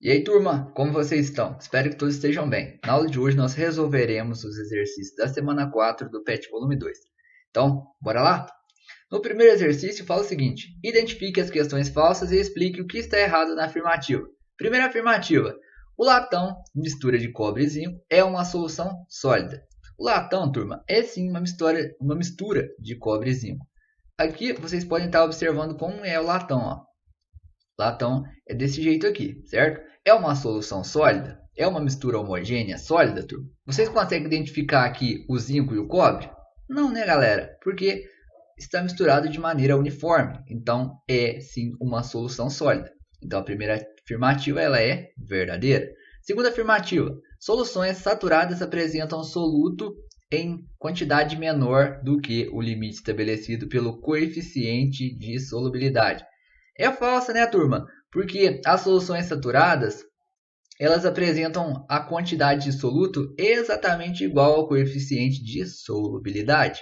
E aí, turma, como vocês estão? Espero que todos estejam bem. Na aula de hoje nós resolveremos os exercícios da semana 4 do PET volume 2. Então, bora lá? No primeiro exercício fala o seguinte: identifique as questões falsas e explique o que está errado na afirmativa. Primeira afirmativa: o latão, mistura de cobre e zinco, é uma solução sólida. O latão, turma, é sim uma mistura de cobre e zinco. Aqui vocês podem estar observando como é o latão, ó. Latão é desse jeito aqui, certo? É uma solução sólida? É uma mistura homogênea sólida, turma? Vocês conseguem identificar aqui o zinco e o cobre? Não, né, galera? Porque está misturado de maneira uniforme. Então, é sim uma solução sólida. Então, a primeira afirmativa ela é verdadeira. Segunda afirmativa: soluções saturadas apresentam soluto em quantidade menor do que o limite estabelecido pelo coeficiente de solubilidade. É falsa, né, turma? Porque as soluções saturadas, elas apresentam a quantidade de soluto exatamente igual ao coeficiente de solubilidade.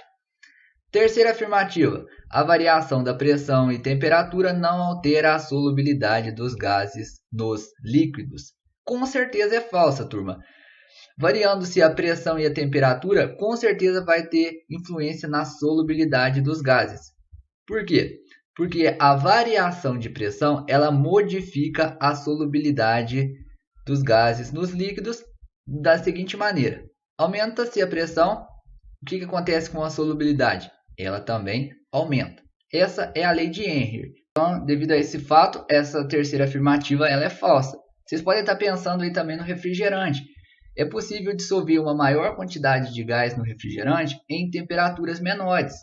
Terceira afirmativa: a variação da pressão e temperatura não altera a solubilidade dos gases nos líquidos. Com certeza é falsa, turma. Variando-se a pressão e a temperatura, com certeza vai ter influência na solubilidade dos gases. Por quê? Porque a variação de pressão ela modifica a solubilidade dos gases nos líquidos da seguinte maneira: aumenta-se a pressão, o que acontece com a solubilidade? Ela também aumenta. Essa é a lei de Henry. Então, devido a esse fato, essa terceira afirmativa ela é falsa. Vocês podem estar pensando aí também no refrigerante. É possível dissolver uma maior quantidade de gás no refrigerante em temperaturas menores.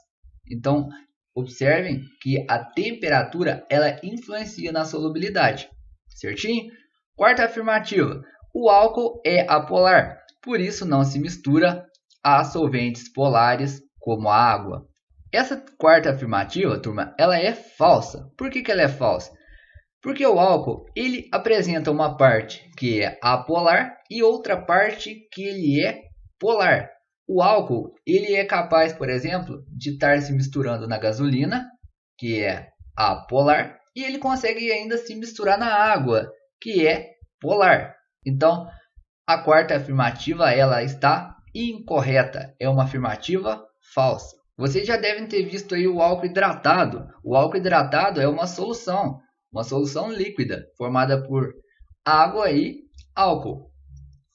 Então, observem que a temperatura ela influencia na solubilidade, certinho? Quarta afirmativa: o álcool é apolar, por isso não se mistura a solventes polares como a água. Essa quarta afirmativa, turma, ela é falsa. Por que ela é falsa? Porque o álcool ele apresenta uma parte que é apolar e outra parte que ele é polar. O álcool ele é capaz, por exemplo, de estar se misturando na gasolina, que é apolar, e ele consegue ainda se misturar na água, que é polar. Então, a quarta afirmativa ela está incorreta, é uma afirmativa falsa. Vocês já devem ter visto aí o álcool hidratado. O álcool hidratado é uma solução líquida formada por água e álcool,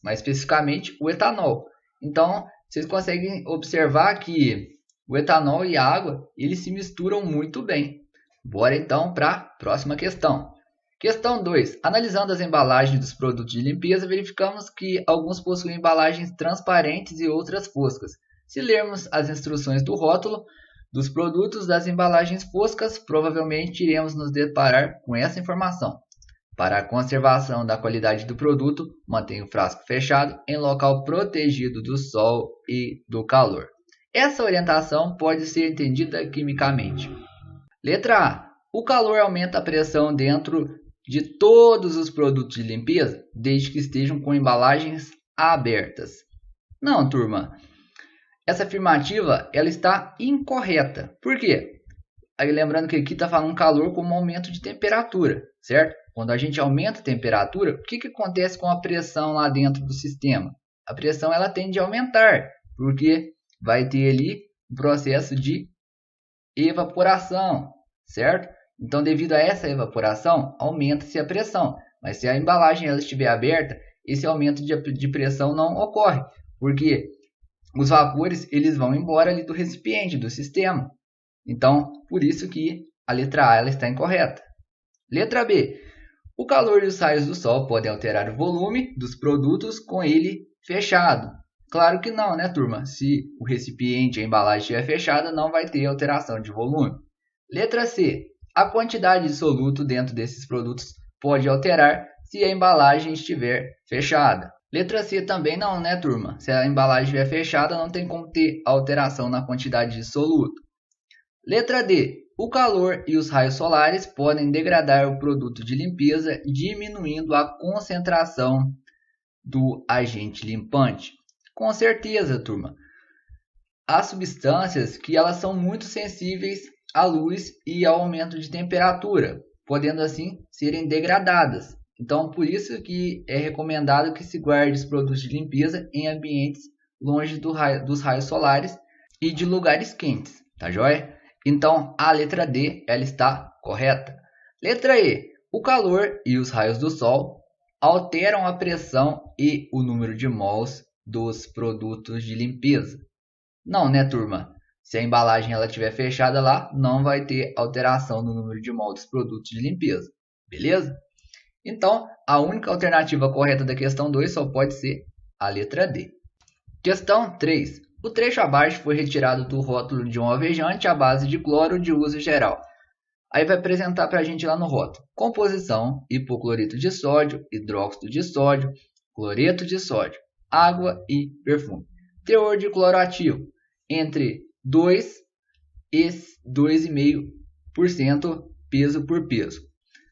mais especificamente o etanol. Então, vocês conseguem observar que o etanol e a água eles se misturam muito bem. Bora então para a próxima questão. Questão 2. Analisando as embalagens dos produtos de limpeza, verificamos que alguns possuem embalagens transparentes e outras foscas. Se lermos as instruções do rótulo dos produtos das embalagens foscas, provavelmente iremos nos deparar com essa informação. Para a conservação da qualidade do produto, mantenha o frasco fechado em local protegido do sol e do calor. Essa orientação pode ser entendida quimicamente. Letra A. O calor aumenta a pressão dentro de todos os produtos de limpeza, desde que estejam com embalagens abertas. Não, turma. Essa afirmativa ela está incorreta. Por quê? Aí, lembrando que aqui está falando calor como aumento de temperatura, certo? Quando a gente aumenta a temperatura, o que acontece com a pressão lá dentro do sistema? A pressão ela tende a aumentar, porque vai ter ali um processo de evaporação, certo? Então, devido a essa evaporação, aumenta-se a pressão. Mas se a embalagem ela estiver aberta, esse aumento de pressão não ocorre, porque os vapores eles vão embora ali do recipiente, do sistema. Então, por isso que a letra A ela está incorreta. Letra B. O calor e os raios do sol podem alterar o volume dos produtos com ele fechado. Claro que não, né, turma? Se o recipiente, a embalagem estiver fechada, não vai ter alteração de volume. Letra C. A quantidade de soluto dentro desses produtos pode alterar se a embalagem estiver fechada. Letra C também não, né, turma? Se a embalagem estiver fechada, não tem como ter alteração na quantidade de soluto. Letra D. O calor e os raios solares podem degradar o produto de limpeza, diminuindo a concentração do agente limpante. Com certeza, turma. Há substâncias que elas são muito sensíveis à luz e ao aumento de temperatura, podendo assim serem degradadas. Então, por isso que é recomendado que se guarde os produtos de limpeza em ambientes longe dos raios solares e de lugares quentes, tá joia? Então, a letra D, ela está correta. Letra E, o calor e os raios do sol alteram a pressão e o número de mols dos produtos de limpeza. Não, né, turma? Se a embalagem ela estiver fechada lá, não vai ter alteração no número de mols dos produtos de limpeza, beleza? Então, a única alternativa correta da questão 2 só pode ser a letra D. Questão 3. O trecho abaixo foi retirado do rótulo de um alvejante à base de cloro de uso geral. Aí vai apresentar para a gente lá no rótulo. Composição: hipoclorito de sódio, hidróxido de sódio, cloreto de sódio, água e perfume. Teor de cloro ativo entre 2 e 2,5% peso por peso.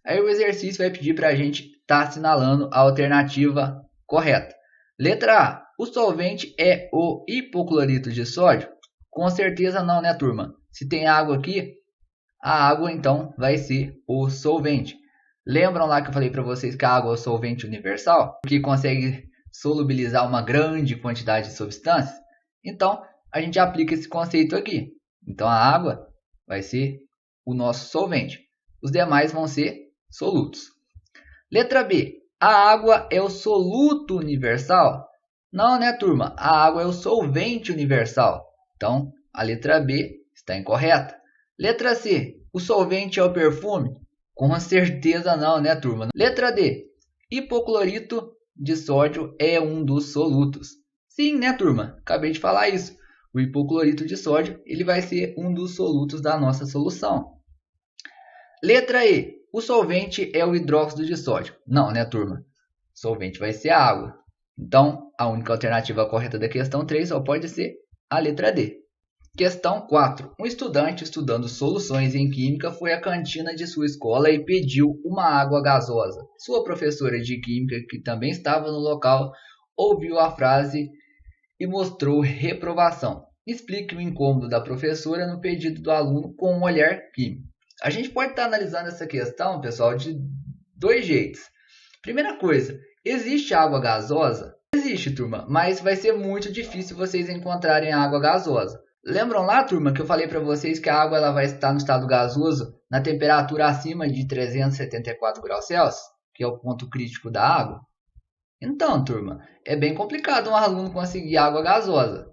Aí o exercício vai pedir para a gente estar assinalando a alternativa correta. Letra A. O solvente é o hipoclorito de sódio? Com certeza não, né, turma? Se tem água aqui, a água então vai ser o solvente. Lembram lá que eu falei para vocês que a água é o solvente universal? Que consegue solubilizar uma grande quantidade de substâncias? Então, a gente aplica esse conceito aqui. Então, a água vai ser o nosso solvente. Os demais vão ser solutos. Letra B. A água é o soluto universal? Não, né, turma? A água é o solvente universal. Então, a letra B está incorreta. Letra C. O solvente é o perfume? Com certeza não, né, turma? Letra D. Hipoclorito de sódio é um dos solutos. Sim, né, turma? Acabei de falar isso. O hipoclorito de sódio ele vai ser um dos solutos da nossa solução. Letra E. O solvente é o hidróxido de sódio. Não, né, turma? O solvente vai ser a água. Então, a única alternativa correta da questão 3 só pode ser a letra D. Questão 4. Um estudante estudando soluções em química foi à cantina de sua escola e pediu uma água gasosa. Sua professora de química, que também estava no local, ouviu a frase e mostrou reprovação. Explique o incômodo da professora no pedido do aluno com um olhar químico. A gente pode estar analisando essa questão, pessoal, de dois jeitos. Primeira coisa, existe água gasosa? Existe, turma, mas vai ser muito difícil vocês encontrarem água gasosa. Lembram lá, turma, que eu falei para vocês que a água ela vai estar no estado gasoso na temperatura acima de 374 graus Celsius, que é o ponto crítico da água? Então, turma, é bem complicado um aluno conseguir água gasosa.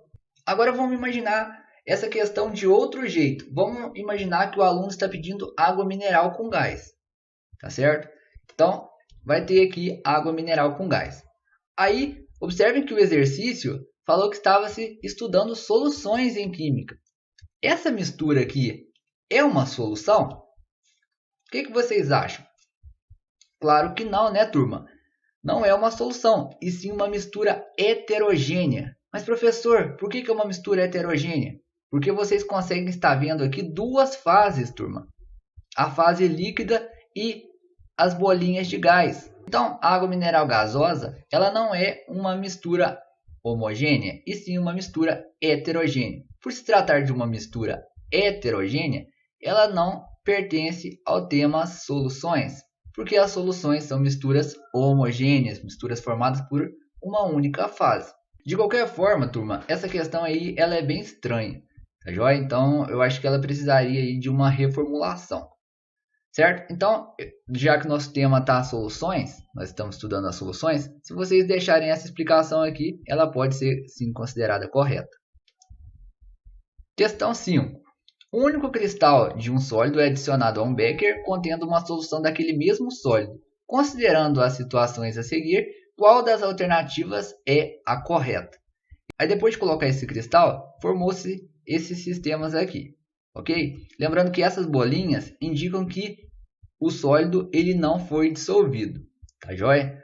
Agora vamos imaginar essa questão de outro jeito. Vamos imaginar que o aluno está pedindo água mineral com gás, tá certo? Então, vai ter aqui água mineral com gás. Aí, observem que o exercício falou que estava se estudando soluções em química. Essa mistura aqui é uma solução? O que vocês acham? Claro que não, né, turma? Não é uma solução, e sim uma mistura heterogênea. Mas, professor, por que é uma mistura heterogênea? Porque vocês conseguem estar vendo aqui duas fases, turma. A fase líquida e as bolinhas de gás. Então, a água mineral gasosa, ela não é uma mistura homogênea, e sim uma mistura heterogênea. Por se tratar de uma mistura heterogênea, ela não pertence ao tema soluções, porque as soluções são misturas homogêneas, misturas formadas por uma única fase. De qualquer forma, turma, essa questão aí ela é bem estranha, tá joia? Então, eu acho que ela precisaria aí de uma reformulação. Certo? Então, já que nosso tema está soluções, nós estamos estudando as soluções, se vocês deixarem essa explicação aqui, ela pode ser sim considerada correta. Questão 5. O único cristal de um sólido é adicionado a um becker contendo uma solução daquele mesmo sólido. Considerando as situações a seguir, qual das alternativas é a correta? Aí depois de colocar esse cristal, formou-se esses sistemas aqui. Ok? Lembrando que essas bolinhas indicam que o sólido ele não foi dissolvido. Tá joia?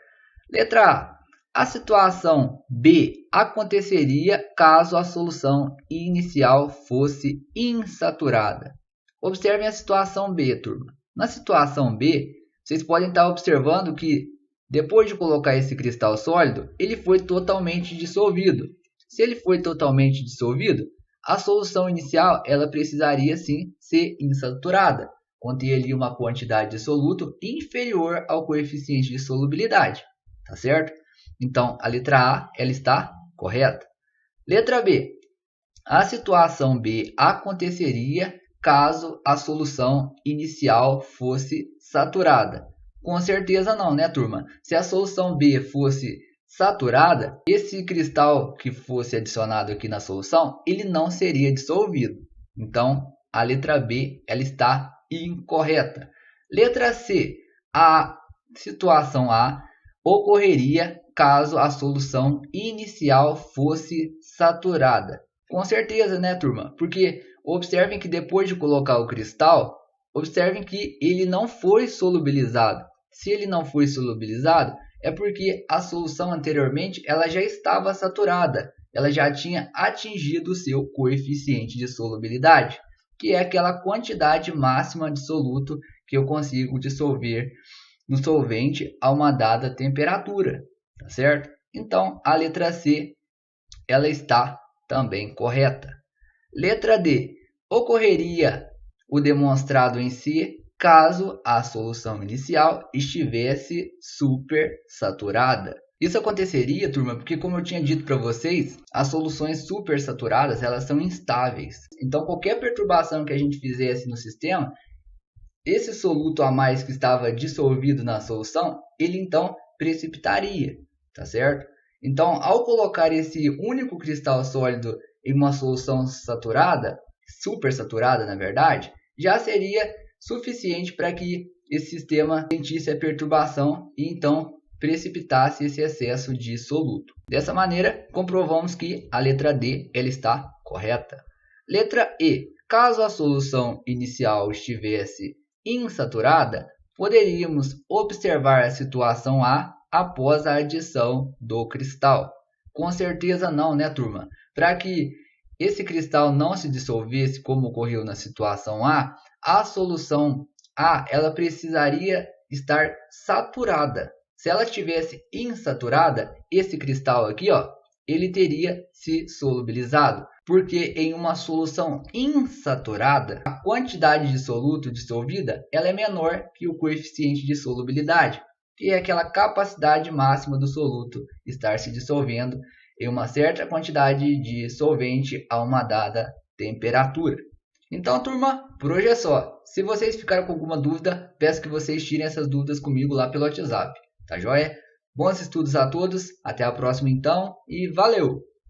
Letra A. A situação B aconteceria caso a solução inicial fosse insaturada. Observem a situação B, turma. Na situação B, vocês podem estar observando que depois de colocar esse cristal sólido, ele foi totalmente dissolvido. Se ele foi totalmente dissolvido, a solução inicial ela precisaria sim ser insaturada. contém ali uma quantidade de soluto inferior ao coeficiente de solubilidade, tá certo? Então, a letra A, ela está correta. Letra B. A situação B aconteceria caso a solução inicial fosse saturada. Com certeza não, né, turma? Se a solução B fosse saturada, esse cristal que fosse adicionado aqui na solução, ele não seria dissolvido. Então, a letra B, ela está incorreta. Letra C. A situação A ocorreria caso a solução inicial fosse saturada. Com certeza, né, turma? Porque observem que depois de colocar o cristal, observem que ele não foi solubilizado. Se ele não foi solubilizado, é porque a solução anteriormente ela já estava saturada. Ela já tinha atingido o seu coeficiente de solubilidade, que é aquela quantidade máxima de soluto que eu consigo dissolver no solvente a uma dada temperatura, tá certo? Então, a letra C, ela está também correta. Letra D. Ocorreria o demonstrado em C caso a solução inicial estivesse supersaturada. Isso aconteceria, turma, porque como eu tinha dito para vocês, as soluções supersaturadas elas são instáveis. Então, qualquer perturbação que a gente fizesse no sistema, esse soluto a mais que estava dissolvido na solução, ele então precipitaria, tá certo? Então, ao colocar esse único cristal sólido em uma solução saturada, supersaturada na verdade, já seria suficiente para que esse sistema sentisse a perturbação e então precipitasse esse excesso de soluto. Dessa maneira, comprovamos que a letra D ela está correta. Letra E. Caso a solução inicial estivesse insaturada, poderíamos observar a situação A após a adição do cristal. Com certeza não, né, turma? Para que esse cristal não se dissolvesse, como ocorreu na situação a solução A ela precisaria estar saturada. Se ela estivesse insaturada, esse cristal aqui, ó, ele teria se solubilizado. Porque em uma solução insaturada, a quantidade de soluto dissolvida ela é menor que o coeficiente de solubilidade, que é aquela capacidade máxima do soluto estar se dissolvendo em uma certa quantidade de solvente a uma dada temperatura. Então, turma, por hoje é só. Se vocês ficaram com alguma dúvida, peço que vocês tirem essas dúvidas comigo lá pelo WhatsApp. Tá joia? Bons estudos a todos, até a próxima então e valeu!